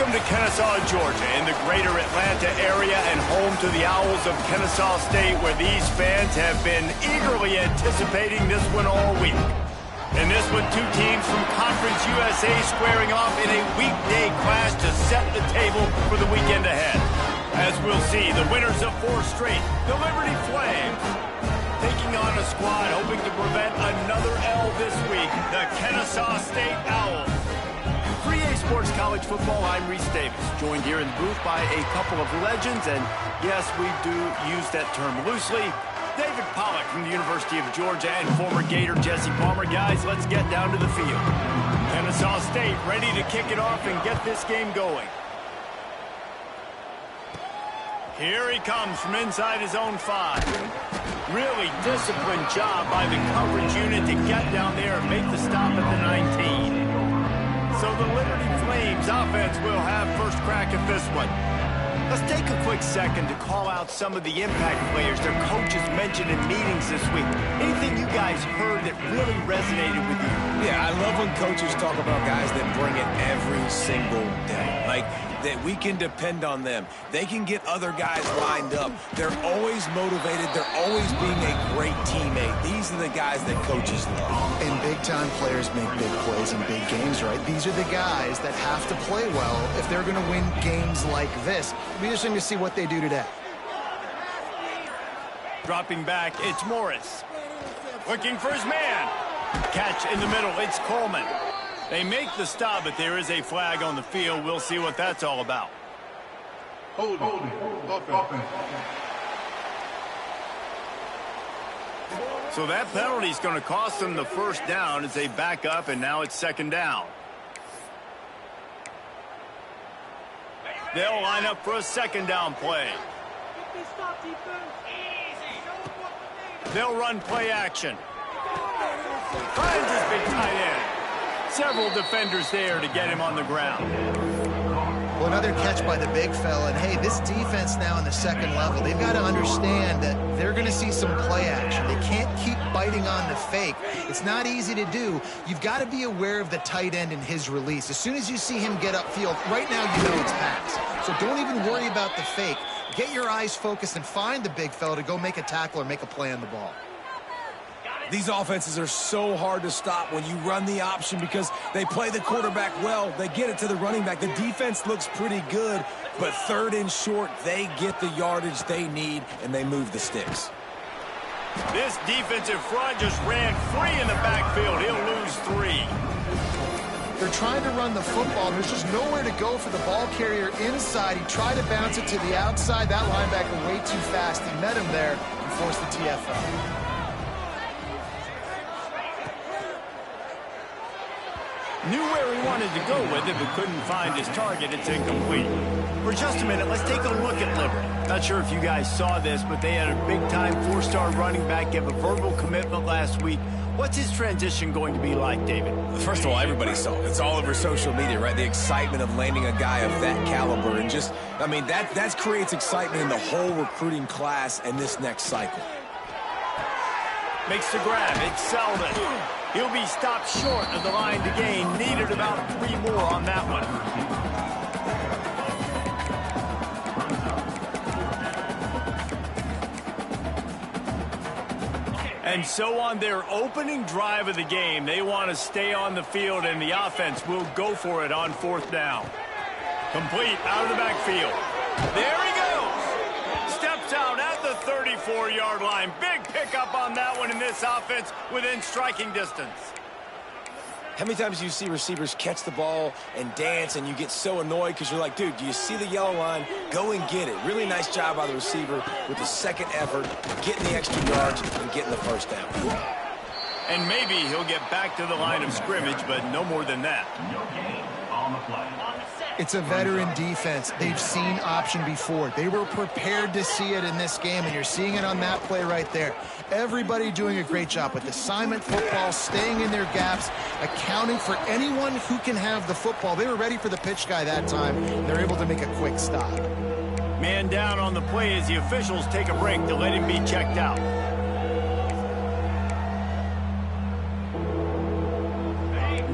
Welcome to Kennesaw, Georgia, in the greater Atlanta area and home to the Owls of Kennesaw State, where these fans have been eagerly anticipating this one all week. In this one, two teams from Conference USA squaring off in a weekday clash to set the table for the weekend ahead. As we'll see, the winners of 4 straight, the Liberty Flames, taking on a squad hoping to prevent another L this week, the Kennesaw State Owls. 3A Sports College Football, I'm Reese Davis, joined here in the booth by a couple of legends, and yes, we do use that term loosely. David Pollack from the University of Georgia and former Gator Jesse Palmer. Guys, let's get down to the field. Kennesaw State ready to kick it off and get this game going. Here he comes from inside his own 5. Really disciplined job by the coverage unit to get down there and make the stop at the 19. So the Liberty Flames offense will have first crack at this one. Let's take a quick second to call out some of the impact players their coaches mentioned in meetings this week. Anything you guys heard that really resonated with you? Yeah, I love when coaches talk about guys that bring it every single day. Like, that we can depend on them. They can get other guys lined up. They're always motivated. They're always being a great teammate. These are the guys that coaches love. And big-time players make big plays in big games, right? These are the guys that have to play well if they're going to win games like this. It'll be interesting to see what they do today. Dropping back, it's Morris. Looking for his man. Catch in the middle, it's Coleman. They make the stop, but there is a flag on the field. We'll see what that's all about. Hold it. So that penalty is going to cost them the first down as they back up, and now it's second down. They'll line up for a second down play. They'll run play action. Finds his big tight end. Several defenders there to get him on the ground. Well, another catch by the big fella. And, hey, this defense now in the second level, they've got to understand that they're going to see some play action. They can't keep biting on the fake. It's not easy to do. You've got to be aware of the tight end and his release. As soon as you see him get upfield, right now you know it's pass. So don't even worry about the fake. Get your eyes focused and find the big fella to go make a tackle or make a play on the ball. These offenses are so hard to stop when you run the option because they play the quarterback well. They get it to the running back. The defense looks pretty good, but third and short, they get the yardage they need, and they move the sticks. This defensive front just ran free in the backfield. He'll lose 3. They're trying to run the football. There's just nowhere to go for the ball carrier inside. He tried to bounce it to the outside. That linebacker way too fast. He met him there and forced the TFL. Knew where he wanted to go with it, but couldn't find his target. It's incomplete. For just a minute, let's take a look at Liberty. Not sure if you guys saw this, but they had a big-time 4-star running back give a verbal commitment last week. What's his transition going to be like, David? First of all, everybody saw it. It's all over social media, right? The excitement of landing a guy of that caliber. And just, I mean, that creates excitement in the whole recruiting class and this next cycle. Makes the grab. It's Selden. He'll be stopped short of the line to gain. Needed about 3 more on that one. And so on their opening drive of the game, they want to stay on the field, and the offense will go for it on 4th down. Complete out of the backfield. There he goes. Steps out at the 34-yard line. Big pickup on that one in this offense within striking distance. How many times do you see receivers catch the ball and dance and you get so annoyed because you're like, dude, do you see the yellow line? Go and get it. Really nice job by the receiver with the second effort, getting the extra yards and getting the first down. And maybe he'll get back to the line of scrimmage, but no more than that. It's a veteran defense. They've seen option before. They were prepared to see it in this game, and you're seeing it on that play right there. Everybody doing a great job with assignment football, staying in their gaps, accounting for anyone who can have the football. They were ready for the pitch guy that time. They're able to make a quick stop. Man down on the play as the officials take a break to let him be checked out.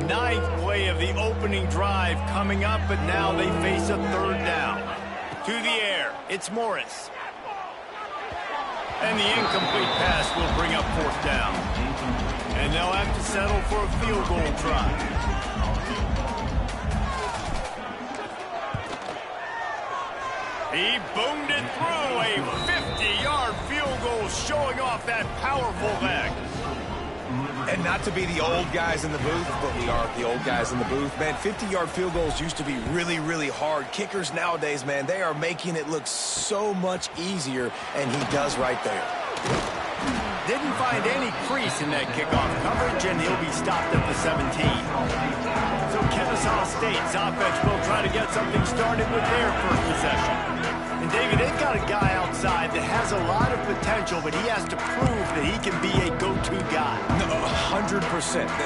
Ninth play of of the opening drive coming up, but now they face a third down. To the air, it's Morris. And the incomplete pass will bring up fourth down. And they'll have to settle for a field goal try. He boomed it through, a 50-yard field goal showing off that powerful leg. And not to be the old guys in the booth, but we are the old guys in the booth. Man, 50-yard field goals used to be really, really hard. Kickers nowadays, man, they are making it look so much easier, and he does right there. Didn't find any crease in that kickoff coverage, and he'll be stopped at the 17. So Kennesaw State's offense will try to get something started with their first possession. And, David, they've got a guy outside that has a lot of potential, but he has to prove that he can be a go-to guy. No, 100%.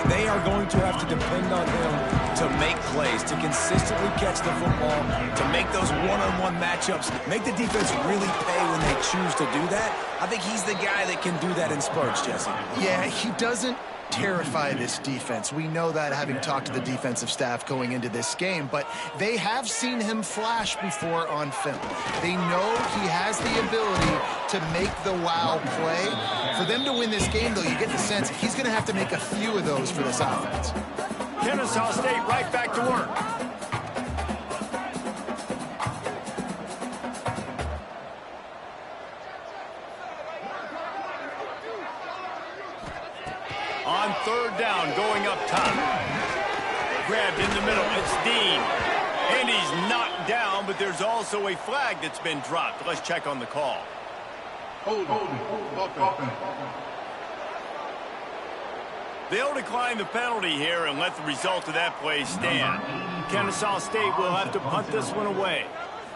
They are going to have to depend on him to make plays, to consistently catch the football, to make those one-on-one matchups, make the defense really pay when they choose to do that. I think he's the guy that can do that in spurts, Jesse. Yeah, he doesn't terrify this defense. We know that, having talked to the defensive staff going into this game, but they have seen him flash before on film. They know he has the ability to make the wow play. For them to win this game, though, you get the sense he's going to have to make a few of those for this offense. Kennesaw State right back to work. On third down, going up top. Grabbed in the middle, it's Dean. And he's knocked down, but there's also a flag that's been dropped. Let's check on the call. Hold offense. They'll decline the penalty here and let the result of that play stand. Kennesaw State will have to punt this one away.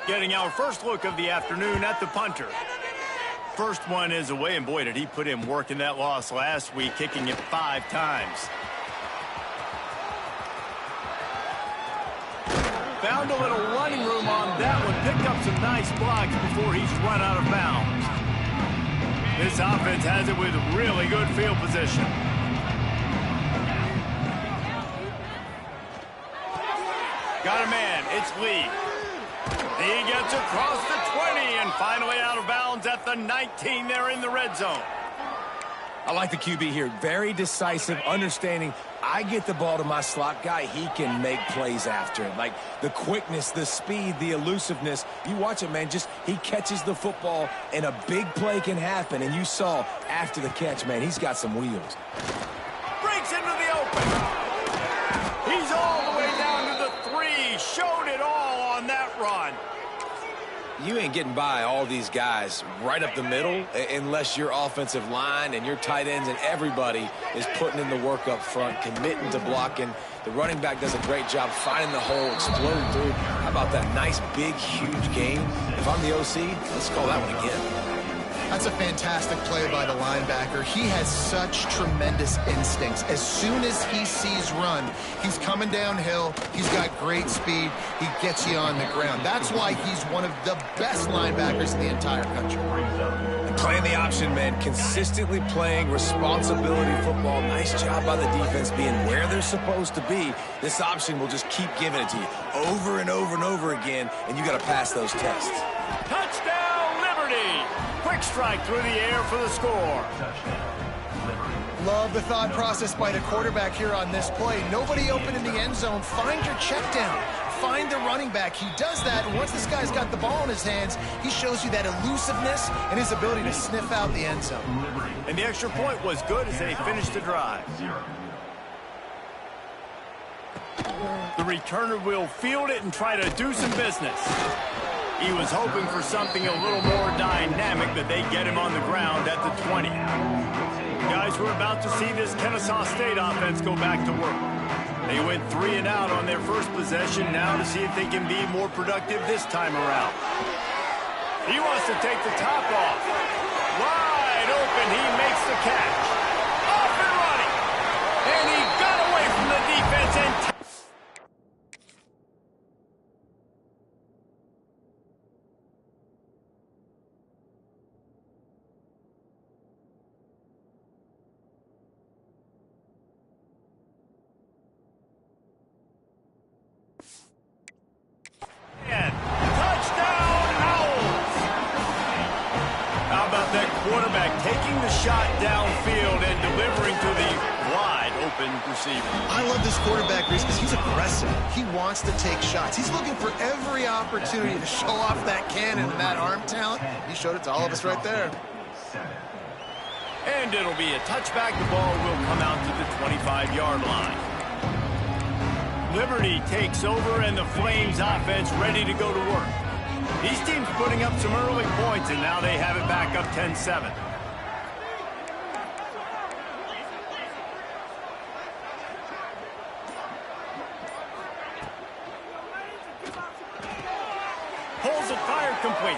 Getting our first look of the afternoon at the punter. First one is away, and boy, did he put in work in that loss last week, kicking it 5 times. Found a little running room on that one, picked up some nice blocks before he's run out of bounds. This offense has it with really good field position. Got a man, it's Lee. He gets across the 20 and finally out of bounds at the 19 there in the red zone. I like the QB here. Very decisive, understanding I get the ball to my slot guy, he can make plays after it. Like the quickness, the speed, the elusiveness. You watch it, man, just he catches the football and a big play can happen. And you saw after the catch, man, he's got some wheels. Breaks into the open. He's all the way down to the 3. Showed it all on that run. You ain't getting by all these guys right up the middle unless your offensive line and your tight ends and everybody is putting in the work up front, committing to blocking. The running back does a great job finding the hole, exploding through. How about that nice, big, huge game? If I'm the OC, let's call that one again. That's a fantastic play by the linebacker. He has such tremendous instincts. As soon as he sees run, he's coming downhill. He's got great speed. He gets you on the ground. That's why he's one of the best linebackers in the entire country. Playing the option, man. Consistently playing responsibility football. Nice job by the defense being where they're supposed to be. This option will just keep giving it to you over and over and over again, and you got to pass those tests. Touchdown, Liberty! Quick strike through the air for the score. Love the thought process by the quarterback here on this play. Nobody open in the end zone. Find your check down. Find the running back. He does that, and once this guy's got the ball in his hands, he shows you that elusiveness and his ability to sniff out the end zone. And the extra point was good as they finished the drive. The returner will field it and try to do some business. He was hoping for something a little more dynamic, but they get him on the ground at the 20. Guys, we're about to see this Kennesaw State offense go back to work. They went 3 and out on their first possession, now to see if they can be more productive this time around. He wants to take the top off. Wide open, he makes the catch. Off and running. And he got away from the defense and shot downfield and delivering to the wide open receiver. I love this quarterback, Reese, because he's aggressive. He wants to take shots. He's looking for every opportunity to show off that cannon and that arm talent. He showed it to all of us right there. And it'll be a touchback. The ball will come out to the 25-yard line. Liberty takes over, and the Flames offense ready to go to work. These teams putting up some early points, and now they have it back up 10-7. Pulls it, fired, complete.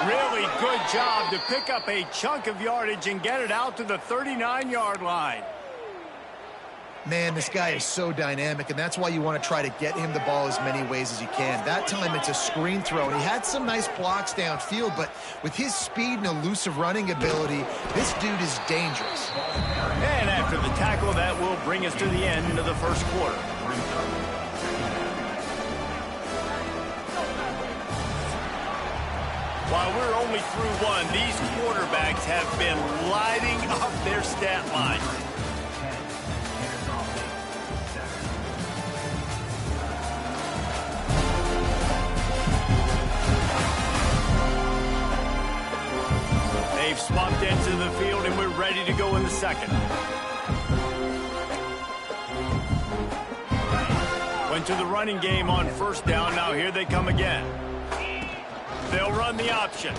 Really good job to pick up a chunk of yardage and get it out to the 39-yard line. Man, this guy is so dynamic, and that's why you want to try to get him the ball as many ways as you can. That time, it's a screen throw, and he had some nice blocks downfield, but with his speed and elusive running ability, this dude is dangerous. And after the tackle, that will bring us to the end of the first quarter. While we're only through one, these quarterbacks have been lighting up their stat line. They've swapped into the field, and we're ready to go in the second. Went to the running game on first down. Now here they come again. They'll run the option.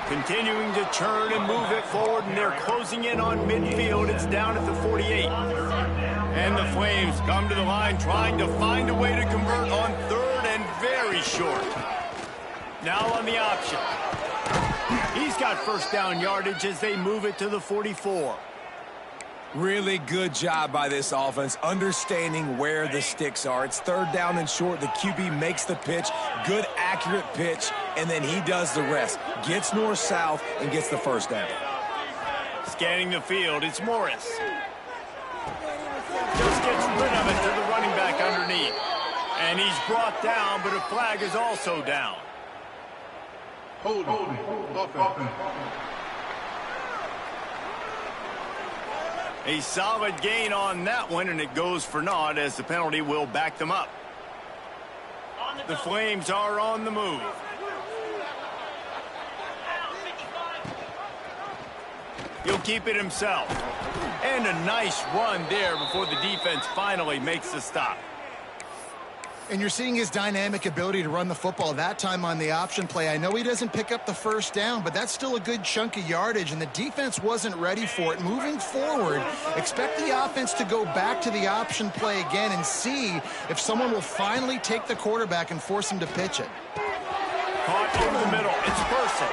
Continuing to churn and move it forward, and they're closing in on midfield. It's down at the 48. And the Flames come to the line trying to find a way to convert on third and very short. Now on the option. He's got first down yardage as they move it to the 44. Really good job by this offense, understanding where the sticks are. It's third down and short. The QB makes the pitch, good, accurate pitch, and then he does the rest. Gets north-south and gets the first down. Scanning the field, it's Morris. Just gets rid of it to the running back underneath. And he's brought down, but a flag is also down. Holding. Offense. A solid gain on that one, and it goes for naught as the penalty will back them up. The Flames are on the move. He'll keep it himself. And a nice run there before the defense finally makes the stop. And you're seeing his dynamic ability to run the football that time on the option play. I know he doesn't pick up the first down, but that's still a good chunk of yardage, and the defense wasn't ready for it. Moving forward, expect the offense to go back to the option play again and see if someone will finally take the quarterback and force him to pitch it. Caught over the middle. It's Purcell.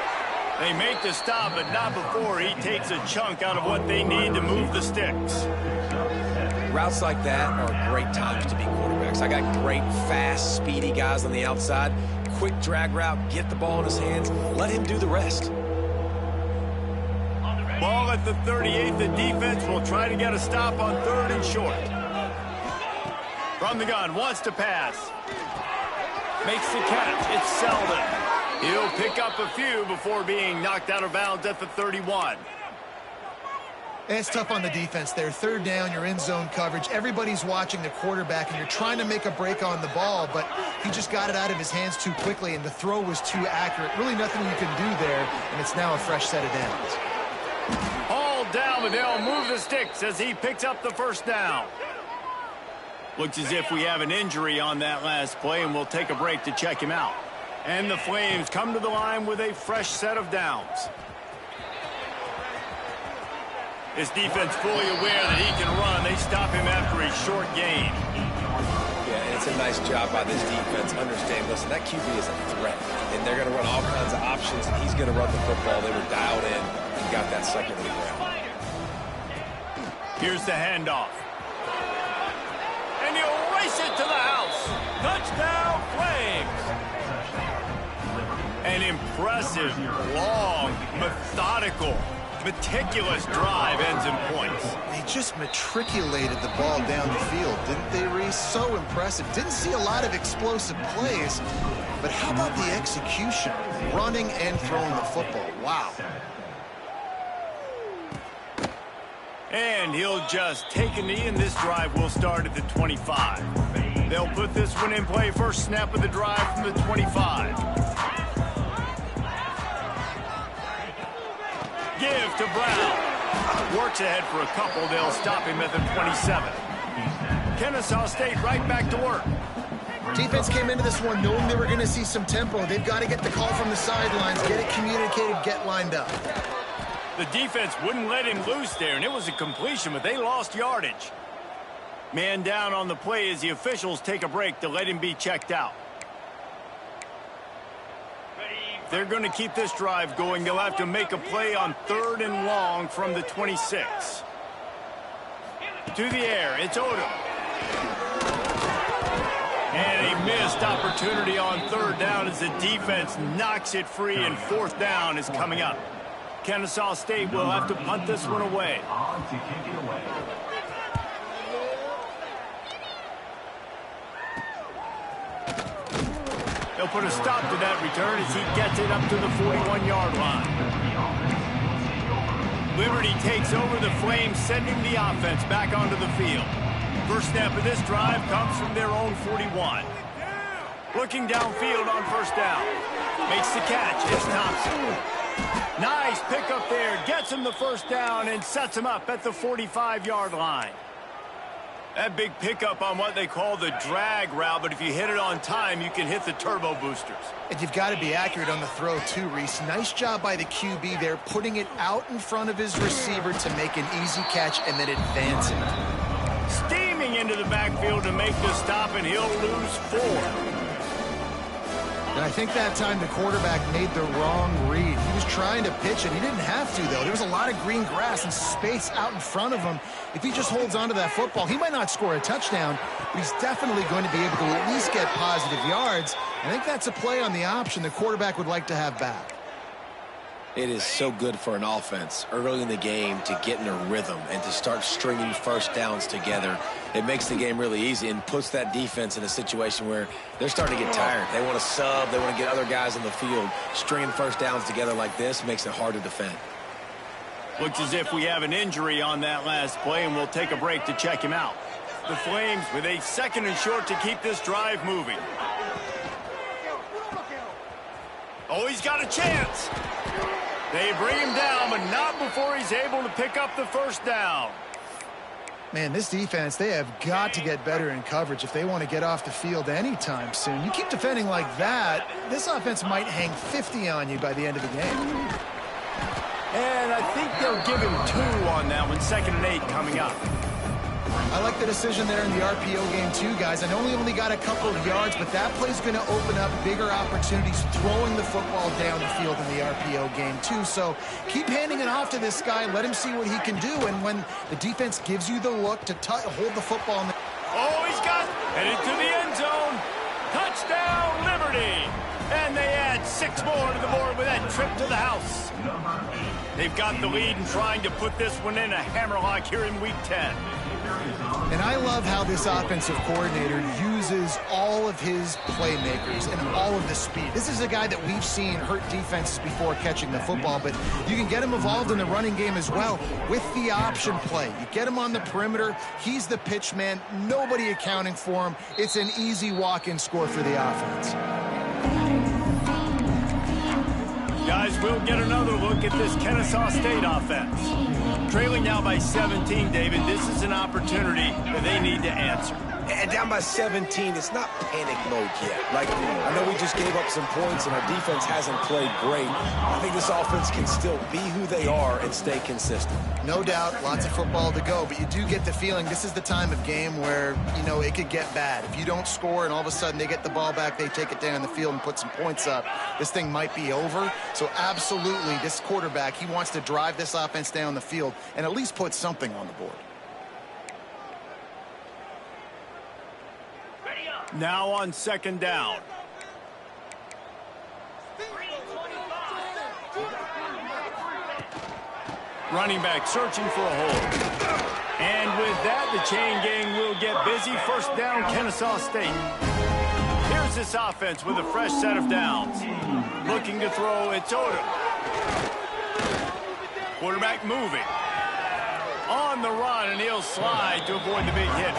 They make the stop, but not before he takes a chunk out of what they need to move the sticks. Routes like that are great times to be quarterbacks. I got great, fast, speedy guys on the outside. Quick drag route, get the ball in his hands, let him do the rest. Ball at the 38. The defense will try to get a stop on third and short. From the gun, wants to pass. Makes the catch. It's Selden. He'll pick up a few before being knocked out of bounds at the 31. It's tough on the defense there. Third down, you're in zone coverage. Everybody's watching the quarterback, and you're trying to make a break on the ball, but he just got it out of his hands too quickly, and the throw was too accurate. Really nothing you can do there, and it's now a fresh set of downs. All down, but they'll move the sticks as he picks up the first down. Looks as if we have an injury on that last play, and we'll take a break to check him out. And the Flames come to the line with a fresh set of downs. His defense fully aware that he can run. They stop him after a short gain. Yeah, and it's a nice job by this defense. Understand, listen, that QB is a threat, and they're going to run all kinds of options, and he's going to run the football. They were dialed in and got that second to the ground. Here's the handoff. And he'll race it to the house. Touchdown, Flames. An impressive, long, methodical meticulous drive ends in points. They just matriculated the ball down the field, didn't they, Reese? So impressive. Didn't see a lot of explosive plays, but how about the execution? Running and throwing the football. Wow. And he'll just take a knee, and this drive will start at the 25. They'll put this one in play. First snap of the drive from the 25. Give to Brown. Works ahead for a couple. They'll stop him at the 27. Kennesaw State right back to work. Defense came into this one knowing they were going to see some tempo. They've got to get the call from the sidelines, get it communicated, get lined up. The defense wouldn't let him loose there, and it was a completion, but they lost yardage. Man down on the play as the officials take a break to let him be checked out. They're going to keep this drive going. They'll have to make a play on 3rd and long from the 26. To the air, it's Odom. And a missed opportunity on 3rd down as the defense knocks it free, and 4th down is coming up. Kennesaw State will have to punt this one away. They'll put a stop to that return as he gets it up to the 41-yard line. Liberty takes over the Flames, sending the offense back onto the field. First snap of this drive comes from their own 41. Looking downfield on 1st down. Makes the catch. It's Thompson. Nice pickup there. Gets him the 1st down and sets him up at the 45-yard line. That big pickup on what they call the drag route, but if you hit it on time, you can hit the turbo boosters. And you've got to be accurate on the throw, too, Reese. Nice job by the QB there, putting it out in front of his receiver to make an easy catch and then advance it. Steaming into the backfield to make the stop, and he'll lose 4. And I think that time the quarterback made the wrong read. He was trying to pitch it. He didn't have to, though. There was a lot of green grass and space out in front of him. If he just holds on to that football, he might not score a touchdown, but he's definitely going to be able to at least get positive yards. I think that's a play on the option the quarterback would like to have back. It is so good for an offense early in the game to get in a rhythm and to start stringing 1st downs together. It makes the game really easy and puts that defense in a situation where they're starting to get tired. They want to sub. They want to get other guys in the field. Stringing 1st downs together like this makes it hard to defend. Looks as if we have an injury on that last play, and we'll take a break to check him out. The Flames with a 2nd and short to keep this drive moving. Oh, he's got a chance. They bring him down, but not before he's able to pick up the 1st down. Man, this defense, they have got to get better in coverage if they want to get off the field anytime soon. You keep defending like that, this offense might hang 50 on you by the end of the game. And I think they'll give him 2 on that one. 2nd and 8 coming up. I like the decision there in the RPO game too, guys. I know he only got a couple of yards, but that play's going to open up bigger opportunities throwing the football down the field in the RPO game too. So keep handing it off to this guy. Let him see what he can do. And when the defense gives you the look to hold the football. Oh, he's got headed to the end zone. Touchdown, Liberty. And they add 6 more to the board with that trip to the house. They've got the lead and trying to put this one in a hammerlock here in Week 10. And I love how this offensive coordinator uses all of his playmakers and all of the speed. This is a guy that we've seen hurt defenses before catching the football, but you can get him involved in the running game as well with the option play. You get him on the perimeter. He's the pitch man. Nobody accounting for him. It's an easy walk-in score for the offense. Guys, we'll get another look at this Kennesaw State offense. Trailing now by 17, David. This is an opportunity that they need to answer. And down by 17, it's not panic mode yet. Like, I know we just gave up some points and our defense hasn't played great. I think this offense can still be who they are and stay consistent. No doubt, lots of football to go, but you do get the feeling this is the time of game where, you know, it could get bad. If you don't score and all of a sudden they get the ball back, they take it down the field and put some points up, this thing might be over. So absolutely, this quarterback, he wants to drive this offense down the field and at least put something on the board. Now on 2nd down. Running back searching for a hole. And with that, the chain gang will get busy. First down, Kennesaw State. Here's this offense with a fresh set of downs. Looking to throw, it's Odom. Quarterback moving. On the run, and he'll slide to avoid the big hit.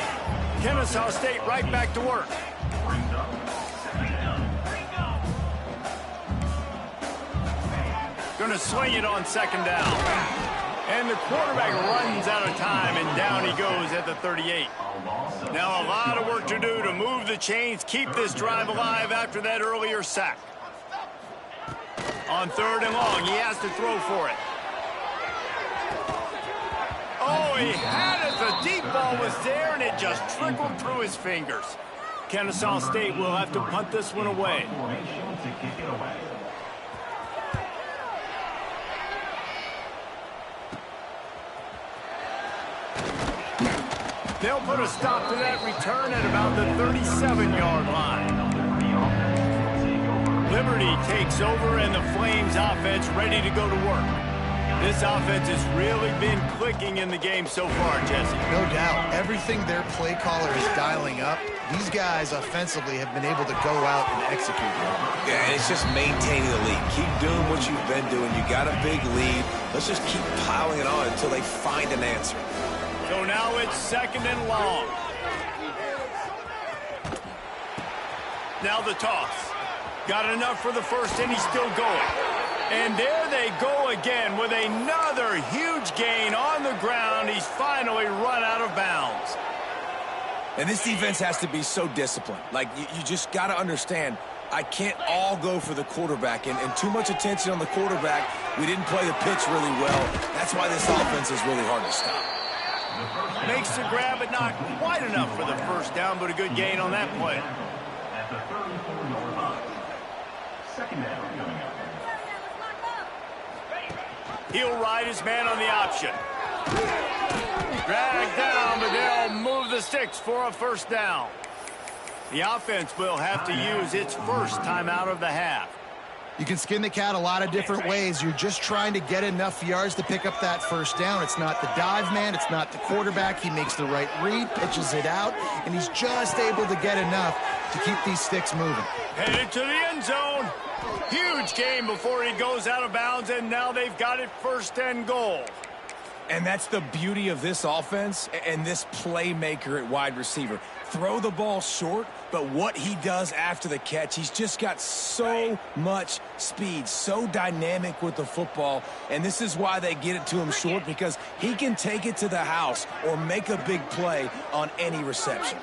Kennesaw State right back to work. Going to swing it on second down. And the quarterback runs out of time, and down he goes at the 38. Now a lot of work to do to move the chains, keep this drive alive after that earlier sack. On third and long, he has to throw for it. Oh, he had it. The deep ball was there, and it just trickled through his fingers. Kennesaw State will have to punt this one away. They'll put a stop to that return at about the 37-yard line. Liberty takes over, and the Flames offense ready to go to work. This offense has really been clicking in the game so far, Jesse. No doubt. Everything their play caller is dialing up, these guys offensively have been able to go out and execute. Yeah, and it's just maintaining the lead. Keep doing what you've been doing. You got a big lead. Let's just keep piling it on until they find an answer. So now it's second and long. Now the toss. Got enough for the first, and he's still going. And there they go again with another huge gain on the ground. He's finally run out of bounds. And this defense has to be so disciplined. Like, you just got to understand, I can't all go for the quarterback. And too much attention on the quarterback. We didn't play the pitch really well. That's why this offense is really hard to stop. Makes the grab, but not quite enough for the first down, but a good gain on that play. At the 34-yard line. Second down coming up. He'll ride his man on the option. Dragged down, but they'll move the sticks for a first down. The offense will have to use its first timeout of the half. You can skin the cat a lot of different ways. You're just trying to get enough yards to pick up that first down. It's not the dive man. It's not the quarterback. He makes the right read, pitches it out, and he's just able to get enough to keep these sticks moving. Headed to the end zone. Huge gain before he goes out of bounds, and now they've got it first and goal. And that's the beauty of this offense and this playmaker at wide receiver. Throw the ball short, but what he does after the catch, he's just got so much speed, so dynamic with the football, and this is why they get it to him short, because he can take it to the house or make a big play on any reception.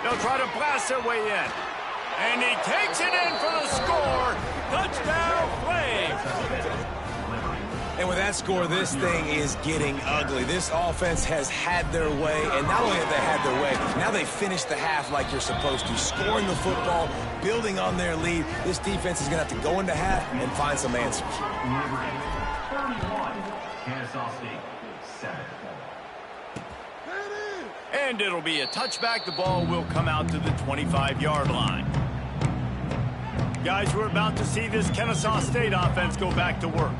They'll try to blast their way in. And he takes it in for the score. Touchdown, Flames. And with that score, this thing is getting ugly. This offense has had their way, and not only have they had their way, now they finish the half like you're supposed to, scoring the football, building on their lead. This defense is going to have to go into half and find some answers. 31, Kennesaw State, 7. And it'll be a touchback. The ball will come out to the 25-yard line. Guys, we're about to see this Kennesaw State offense go back to work.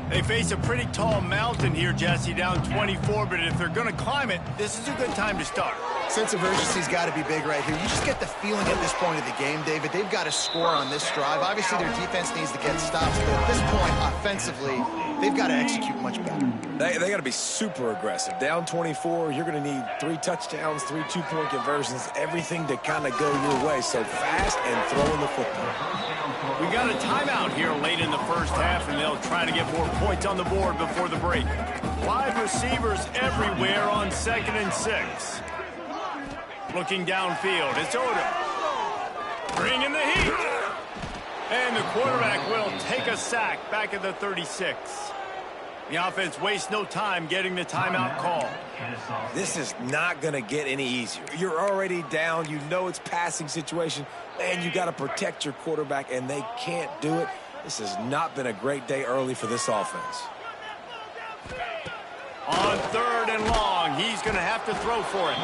They face a pretty tall mountain here, Jesse, down 24, but if they're going to climb it, this is a good time to start. Sense of urgency's got to be big right here. You just get the feeling at this point of the game, David, they've got to score on this drive. Obviously, their defense needs to get stops, but at this point, offensively, they've got to execute much better. They got to be super aggressive. Down 24, you're going to need 3 touchdowns, 3 two-point conversions, everything to kind of go your way. So fast and throwing the football. We got a timeout here late in the first half, and they'll try to get more points on the board before the break. Wide receivers everywhere on 2nd and 6. Looking downfield, it's Odom. Bringing the heat. And the quarterback will take a sack back at the 36. The offense wastes no time getting the timeout call. This is not going to get any easier. You're already down. You know it's passing situation. Man, you got to protect your quarterback, and they can't do it. This has not been a great day early for this offense. On 3rd and long, he's going to have to throw for it.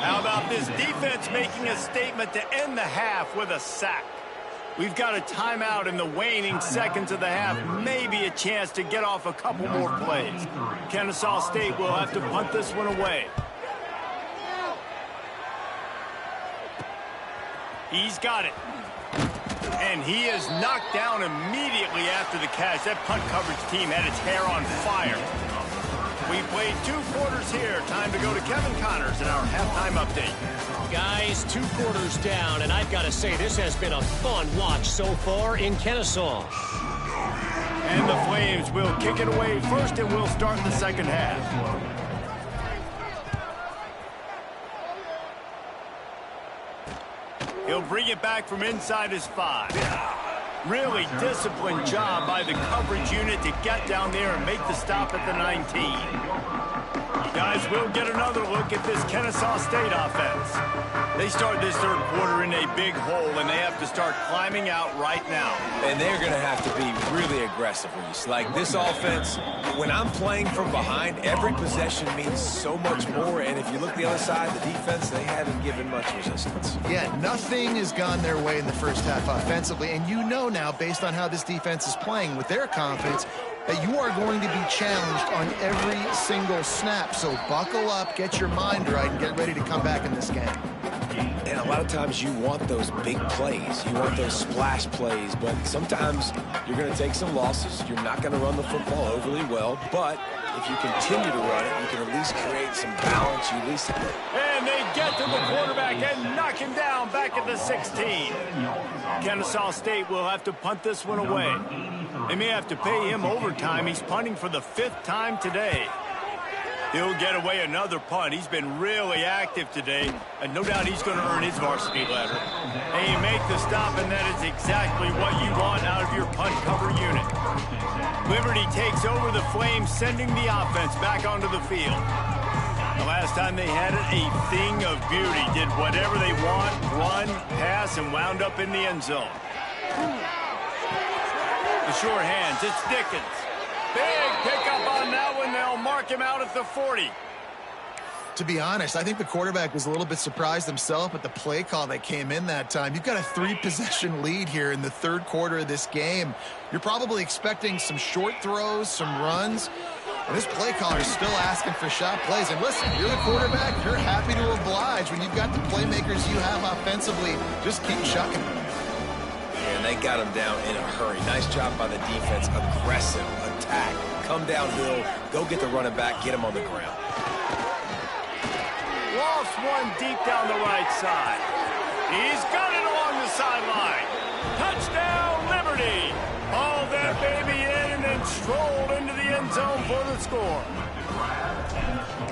How about this defense making a statement to end the half with a sack? We've got a timeout in the waning seconds of the half. Maybe a chance to get off a couple more plays. Kennesaw State will have to punt this one away. He's got it. And he is knocked down immediately after the catch. That punt coverage team had its hair on fire. We played 2 quarters here. Time to go to Kevin Connors in our halftime update. Guys, 2 quarters down, and I've got to say this has been a fun watch so far in Kennesaw. And the Flames will kick it away first, and we'll start the second half. He'll bring it back from inside his 5. Really disciplined job by the coverage unit to get down there and make the stop at the 19. Guys, we'll get another look at this Kennesaw State offense. They start this third quarter in a big hole, and they have to start climbing out right now. And they're going to have to be really aggressive, Reese. Like, this offense, when I'm playing from behind, every possession means so much more. And if you look the other side, the defense, they haven't given much resistance. Yeah, nothing has gone their way in the first half offensively. And you know now, based on how this defense is playing with their confidence, that you are going to be challenged on every single snap. So buckle up, get your mind right, and get ready to come back in this game. And a lot of times you want those big plays. You want those splash plays. But sometimes you're going to take some losses. You're not going to run the football overly well. But if you continue to run it, you can at least create some balance. You at least... And they get to the quarterback and knock him down back at the 16. Kennesaw State will have to punt this one away. They may have to pay him overtime. He's punting for the 5th time today. He'll get away another punt. He's been really active today, and no doubt he's going to earn his varsity letter. And you make the stop, and that is exactly what you want out of your punt cover unit. Liberty takes over the Flames, sending the offense back onto the field. The last time they had it, a thing of beauty. Did whatever they want, run, pass, and wound up in the end zone. The short hands, it's Dickens. Big pickup on that one. They'll mark him out at the 40. To be honest, I think the quarterback was a little bit surprised himself at the play call that came in that time. You've got a 3-possession lead here in the third quarter of this game. You're probably expecting some short throws, some runs. And this play caller is still asking for shot plays. And listen, you're the quarterback. You're happy to oblige when you've got the playmakers you have offensively. Just keep chucking them. And they got him down in a hurry. Nice job by the defense. Aggressive attack. Come downhill. Go get the running back. Get him on the ground. Lost one deep down the right side. He's got it along the sideline. Touchdown, Liberty. Hauled that baby in and then strolled into the end zone for the score.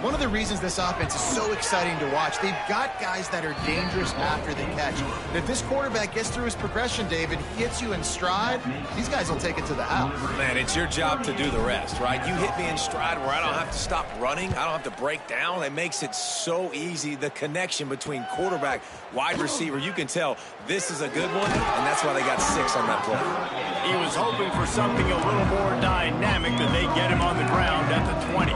One of the reasons this offense is so exciting to watch, they've got guys that are dangerous after the catch. And if this quarterback gets through his progression, David, he hits you in stride, these guys will take it to the house. Man, it's your job to do the rest, right? You hit me in stride where I don't have to stop running. I don't have to break down. It makes it so easy. The connection between quarterback, wide receiver, you can tell this is a good one, and that's why they got 6 on that play. He was hoping for something a little more dynamic, that they get him on the ground at the 20.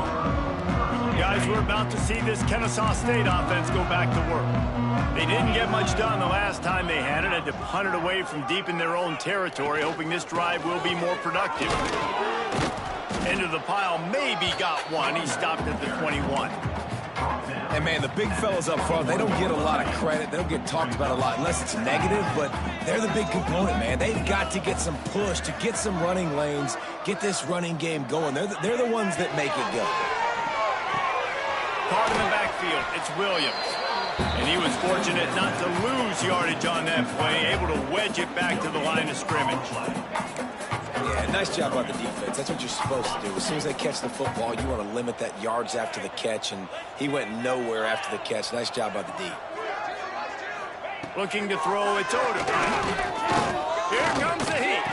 Guys, we're about to see this Kennesaw State offense go back to work. They didn't get much done the last time they had it. Had to punt it away from deep in their own territory, hoping this drive will be more productive. Into the pile, maybe got one. He stopped at the 21. And, man, the big fellas up front, they don't get a lot of credit. They don't get talked about a lot unless it's negative, but they're the big component, man. They've got to get some push, to get some running lanes, get this running game going. They're the ones that make it go. Caught in the backfield, it's Williams. And he was fortunate not to lose yardage on that play, able to wedge it back to the line of scrimmage. Yeah, nice job by the defense. That's what you're supposed to do. As soon as they catch the football, you want to limit that yards after the catch, and he went nowhere after the catch. Nice job by the D. Looking to throw, it's Odom. Here comes the heat.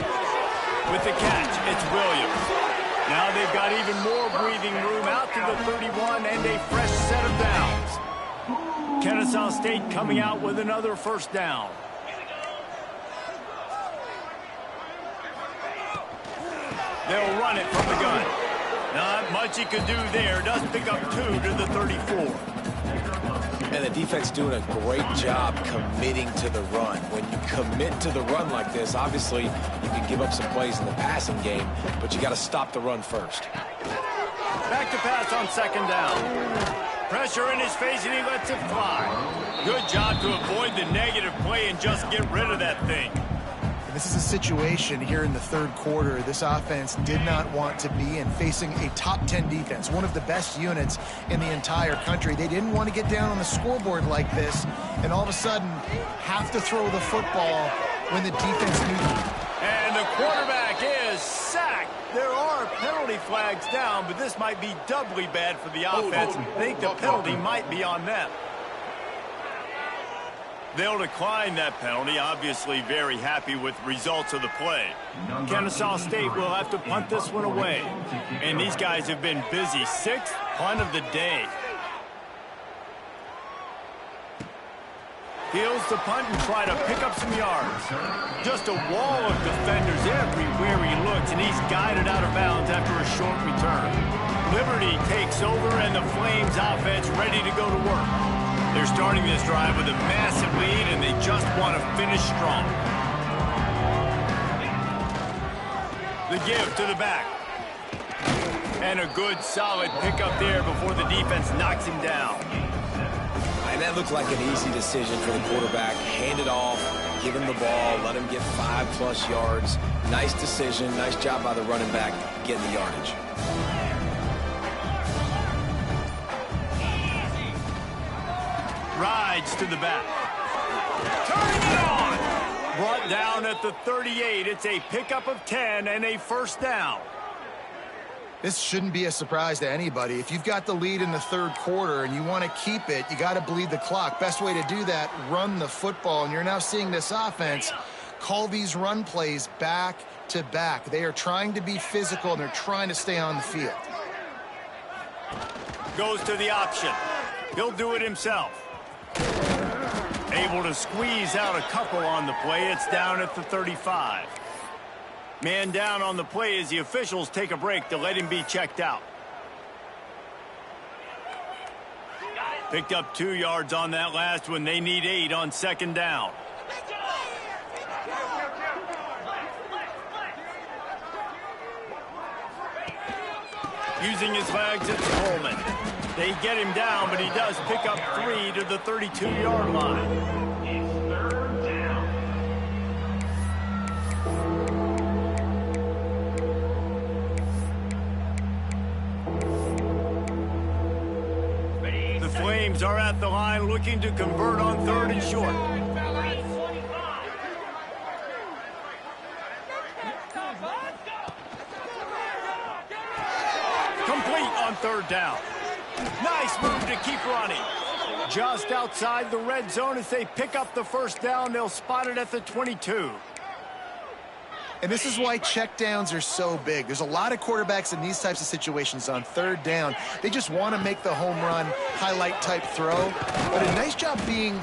With the catch, it's Williams. Now they've got even more breathing room out to the 31 and a fresh set of downs. Kennesaw State coming out with another first down. They'll run it from the gun. Not much he could do there. Does pick up 2 to the 34. And the defense doing a great job committing to the run. When you commit to the run like this, obviously you can give up some plays in the passing game, but you got to stop the run first. Back to pass on second down. Pressure in his face, and he lets it fly. Good job to avoid the negative play and just get rid of that thing. This is a situation here in the third quarter this offense did not want to be in, facing a top 10 defense, one of the best units in the entire country. They didn't want to get down on the scoreboard like this and all of a sudden have to throw the football when the defense knew them. And the quarterback is sacked. There are penalty flags down, but this might be doubly bad for the offense. I think the penalty might be on them. They'll decline that penalty, obviously very happy with the results of the play. Kennesaw State will have to punt this one away. And these guys have been busy. 6th punt of the day. Heels the punt and try to pick up some yards. Just a wall of defenders everywhere he looks, and he's guided out of bounds after a short return. Liberty takes over, and the Flames offense ready to go to work. They're starting this drive with a massive lead, and they just want to finish strong. The give to the back. And a good, solid pickup there before the defense knocks him down. And that looked like an easy decision for the quarterback. Hand it off, give him the ball, let him get 5+ yards. Nice decision, nice job by the running back getting the yardage. Rides to the back. Turning it on! Brought down at the 38. It's a pickup of 10 and a first down. This shouldn't be a surprise to anybody. If you've got the lead in the third quarter and you want to keep it, you got to bleed the clock. Best way to do that, run the football. And you're now seeing this offense call these run plays back to back. They are trying to be physical, and they're trying to stay on the field. Goes to the option. He'll do it himself. Able to squeeze out a couple on the play. It's down at the 35. Man down on the play as the officials take a break to let him be checked out. Picked up 2 yards on that last one. They need 8 on second down. Using his legs, it's Coleman. They get him down, but he does pick up 3 to the 32-yard line. The Flames are at the line looking to convert on 3rd and short. Complete on 3rd down. Nice move to keep running. Just outside the red zone as they pick up the first down. They'll spot it at the 22. And this is why checkdowns are so big. There's a lot of quarterbacks in these types of situations on 3rd down. They just want to make the home run, highlight type throw. But a nice job being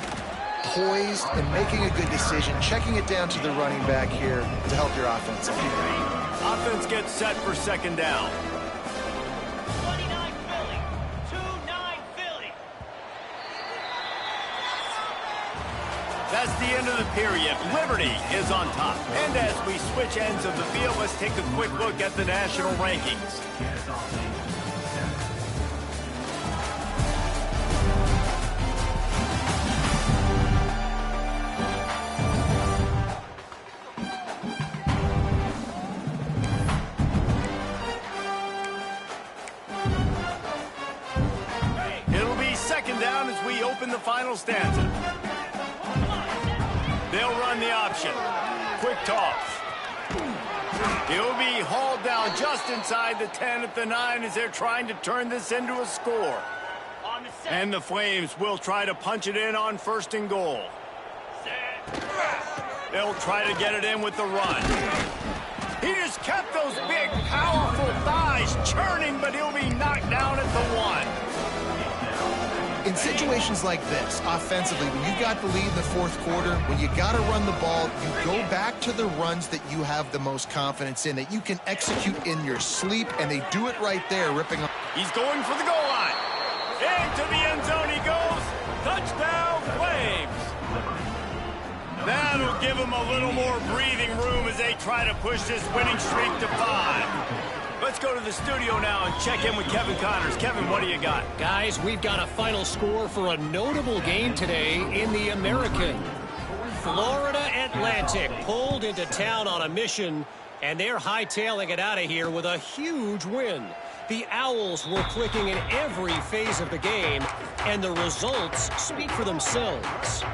poised and making a good decision, checking it down to the running back here to help your offense. Offense gets set for second down. That's the end of the period. Liberty is on top. And as we switch ends of the field, let's take a quick look at the national rankings. It'll be second down as we open the final stanza. They'll run the option. Quick toss. He'll be hauled down just inside the 10 at the 9 as they're trying to turn this into a score. And the Flames will try to punch it in on 1st and goal. They'll try to get it in with the run. He just kept those big, powerful thighs churning, but he'll be knocked down at the 1. In situations like this, offensively, when you got the lead in the 4th quarter, when you got to run the ball, you go back to the runs that you have the most confidence in, that you can execute in your sleep, and they do it right there, ripping up. He's going for the goal line. Into the end zone he goes. Touchdown. give them a little more breathing room as they try to push this winning streak to 5. Let's go to the studio now and check in with Kevin Connors. Kevin, what do you got? Guys, we've got a final score for a notable game today in the American. Florida Atlantic pulled into town on a mission, and they're hightailing it out of here with a huge win. The Owls were clicking in every phase of the game, and the results speak for themselves.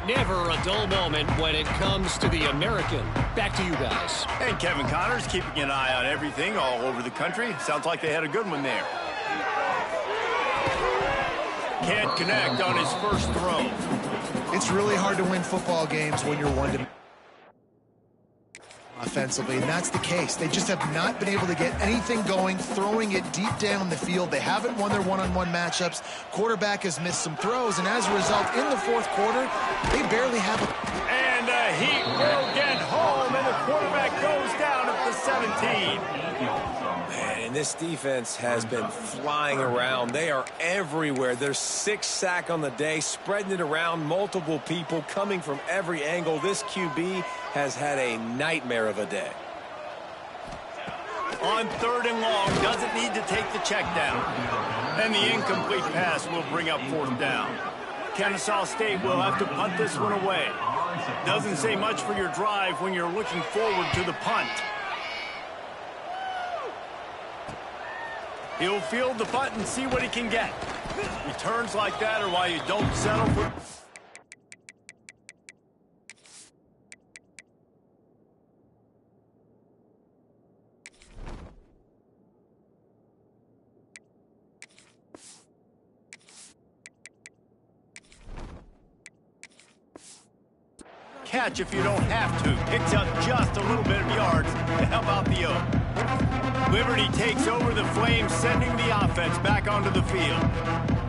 Never a dull moment when it comes to the American. Back to you guys. And Kevin Connors keeping an eye on everything all over the country. Sounds like they had a good one there. Can't connect on his first throw. It's really hard to win football games when you're one-dimensional offensively, and that's the case. They just have not been able to get anything going, throwing it deep down the field. They haven't won their one-on-one matchups. Quarterback has missed some throws, and as a result, in the fourth quarter, they barely have a... And the Heat will get home, and the quarterback goes down at the 17. And this defense has been flying around. They are everywhere. There's 6 sacks on the day, spreading it around, multiple people coming from every angle. This QB has had a nightmare of a day. On 3rd and long, doesn't need to take the check down. And the incomplete pass will bring up 4th down. Kennesaw State will have to punt this one away. Doesn't say much for your drive when you're looking forward to the punt. He'll field the punt and see what he can get. Returns like that are why you don't settle for... Catch if you don't have to. Picks up just a little bit of yards to help out the Oak. Liberty takes over the Flames, sending the offense back onto the field.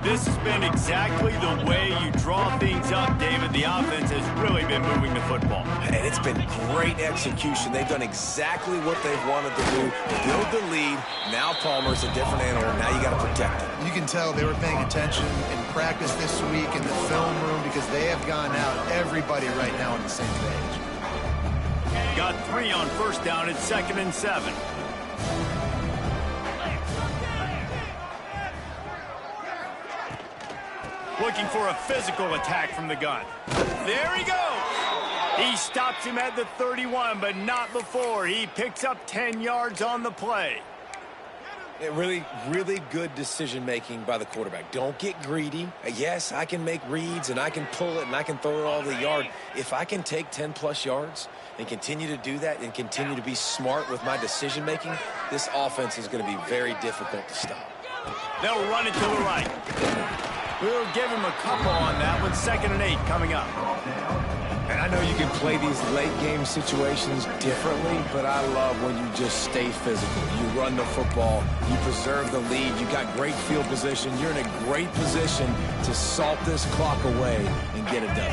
This has been exactly the way you draw things up, David. The offense has really been moving the football. And it's been great execution. They've done exactly what they've wanted to do. Build the lead. Now Palmer's a different animal. Now you got to protect it. You can tell they were paying attention in practice this week in the film room because they have gone out, everybody right now on the same page. Got 3 on 1st down. It's 2nd and 7. Looking for a physical attack from the gun. There he goes. He stops him at the 31, but not before. He picks up 10 yards on the play. Really good decision-making by the quarterback. Don't get greedy. Yes, I can make reads, and I can pull it, and I can throw it all the yard. If I can take 10-plus yards and continue to do that and continue to be smart with my decision-making, this offense is going to be very difficult to stop. They'll run it to the right. We'll give him a couple on that one. 2nd and 8 coming up. And I know you can play these late-game situations differently, but I love when you just stay physical. You run the football. You preserve the lead. You got great field position. You're in a great position to salt this clock away and get it done.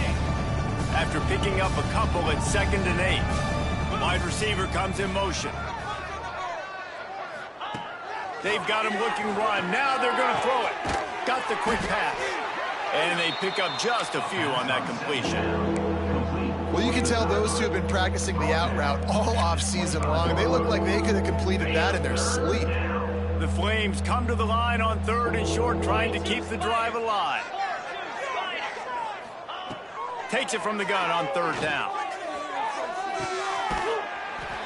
After picking up a couple at 2nd and 8, wide receiver comes in motion. They've got him looking run. Now they're going to throw it. Got the quick pass. And they pick up just a few on that completion. Well, you can tell those two have been practicing the out route all off-season long. They look like they could have completed that in their sleep. The Flames come to the line on 3rd and short, trying to keep the drive alive. Takes it from the gun on 3rd down.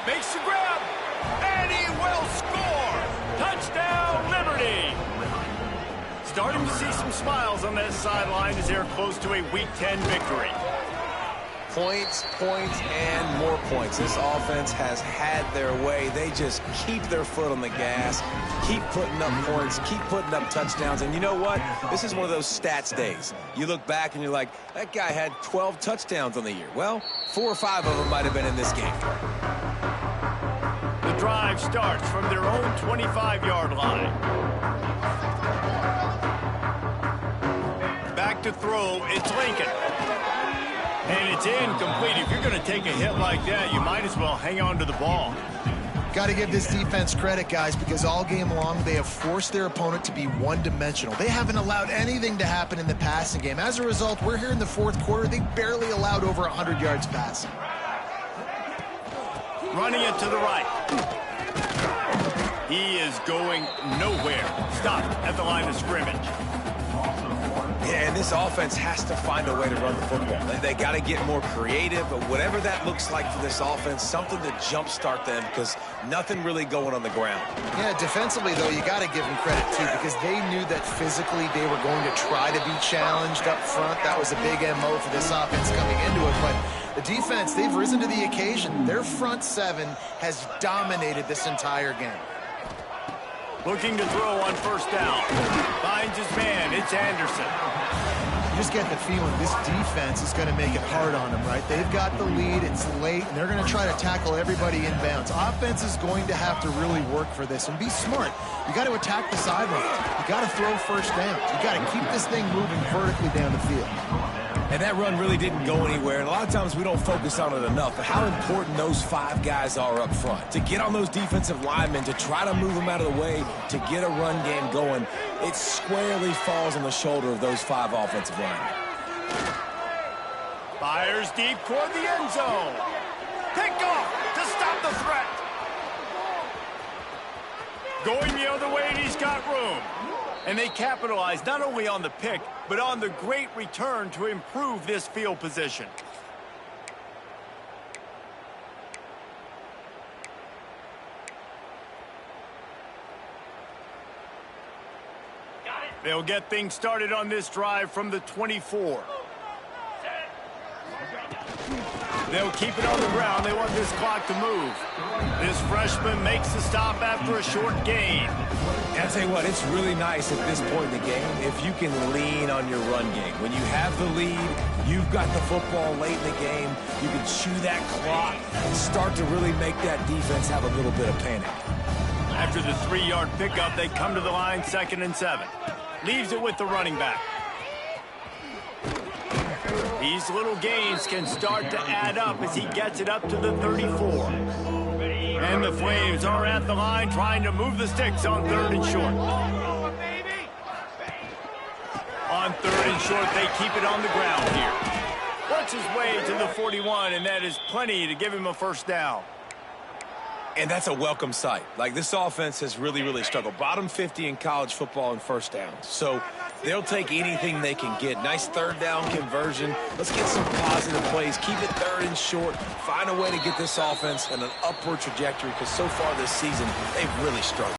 Makes the grab, and he will score! Touchdown, Liberty! Starting to see some smiles on that sideline as they're close to a Week 10 victory. Points, and more points. This offense has had their way. They just keep their foot on the gas, keep putting up points, keep putting up touchdowns. And you know what? This is one of those stats days. You look back and you're like, that guy had 12 touchdowns on the year. Well, 4 or 5 of them might have been in this game. The drive starts from their own 25-yard line. Back to throw, it's Lincoln. And it's incomplete. If you're going to take a hit like that, you might as well hang on to the ball. Got to give this defense credit, guys, because all game long they have forced their opponent to be one-dimensional. They haven't allowed anything to happen in the passing game. As a result, we're here in the fourth quarter. They barely allowed over 100 yards passing. Running it to the right. He is going nowhere. Stopped at the line of scrimmage. Yeah, and this offense has to find a way to run the football. They got to get more creative, but whatever that looks like for this offense, something to jumpstart them because nothing really going on the ground. Yeah, defensively, though, you got to give them credit, too, because they knew that physically they were going to try to be challenged up front. That was a big MO for this offense coming into it, but the defense, they've risen to the occasion. Their front seven has dominated this entire game. Looking to throw on first down. Finds his man. It's Anderson. You just get the feeling this defense is going to make it hard on them, right? They've got the lead. It's late, and they're going to try to tackle everybody inbounds. Offense is going to have to really work for this and be smart. You got to attack the sideline. You got to throw first down. You got to keep this thing moving vertically down the field. And that run really didn't go anywhere, and a lot of times we don't focus on it enough, but how important those 5 guys are up front. To get on those defensive linemen, to try to move them out of the way, to get a run game going, it squarely falls on the shoulder of those 5 offensive linemen. Fires deep toward the end zone. Picked off to stop the threat. Going the other way, and he's got room. And they capitalize not only on the pick, but on the great return to improve this field position. They'll get things started on this drive from the 24. They'll keep it on the ground. They want this clock to move. This freshman makes the stop after a short gain. And I'll tell you what, it's really nice at this point in the game if you can lean on your run game. When you have the lead, you've got the football late in the game, you can chew that clock and start to really make that defense have a little bit of panic. After the 3-yard pickup, they come to the line 2nd and 7. Leaves it with the running back. These little gains can start to add up as he gets it up to the 34. And the Flames are at the line trying to move the sticks on 3rd and short. On 3rd and short, they keep it on the ground here. Works his way to the 41, and that is plenty to give him a first down. And that's a welcome sight. Like, this offense has really, really struggled. Bottom 50 in college football in first downs. So they'll take anything they can get. Nice 3rd down conversion. Let's get some positive plays. Keep it 3rd and short. Find a way to get this offense in an upward trajectory because so far this season, they've really struggled.